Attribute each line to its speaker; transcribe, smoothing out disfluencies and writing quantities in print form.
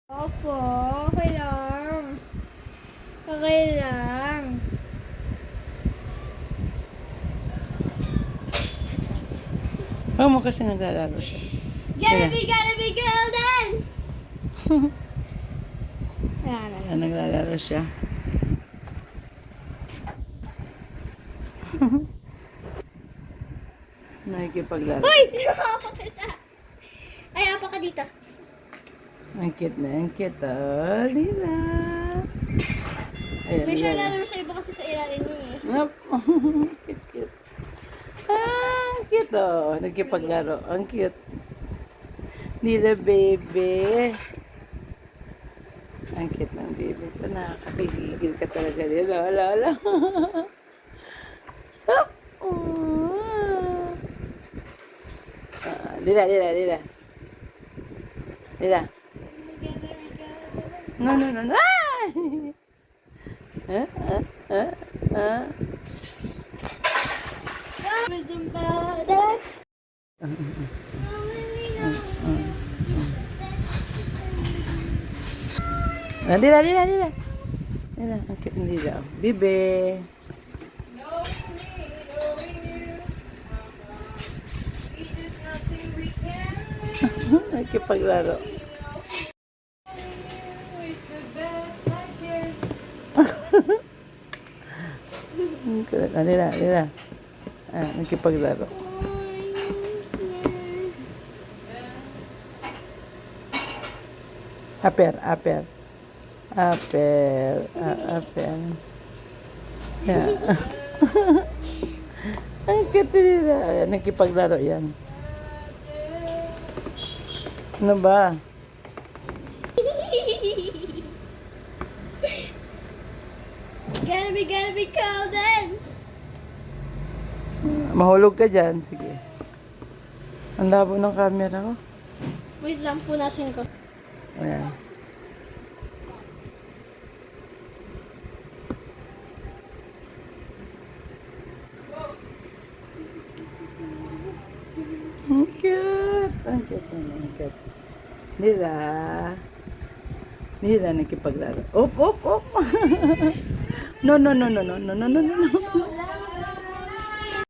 Speaker 1: Opo, okay lang. Okay lang.
Speaker 2: Huwag mo kasi naglalaro siya.
Speaker 1: Gotta be golden! Ayan.
Speaker 2: Naglalaro siya. Nakikipaglaro.
Speaker 1: Uy! Apa ka siya? Ay, apa ka dito?
Speaker 2: Ang cute na, ang cute. Oh, Lila. Ayan,
Speaker 1: May siya
Speaker 2: Lila.
Speaker 1: lalaro sa iba kasi sa ilalim niya eh.
Speaker 2: Yup. Cute, cute. Ah, ang cute oh. Nagkipaglaro. Ang cute. Lila baby. Ang cute ng baby ko. Nakakapigigil ka talaga, Lila. Wala, wala. Hup. Lila, Lila, Lila. Lila. No, no, no, no. Ah! Ah. Lila, Lila, Lila. Lila, ang cute ng Lila. Bibe. Nagkipaglaro. Lila, Lila. Ah, nagkipaglaro. Aper, aper. Aper, aper. Yeah. Ang cute nila. Ayan, nagkipaglaro yan. Ano ba?
Speaker 1: Gotta be golden!
Speaker 2: Mahulog ka dyan. Sige. Ang labo ng camera ko.
Speaker 1: Wait lang, punasin ko.
Speaker 2: Ayan. Ang cute. Ang cute. Ang cute. Nila. Nila nakipaglaro. Op, op, op. No, no, no, no, no, no, no, no, no.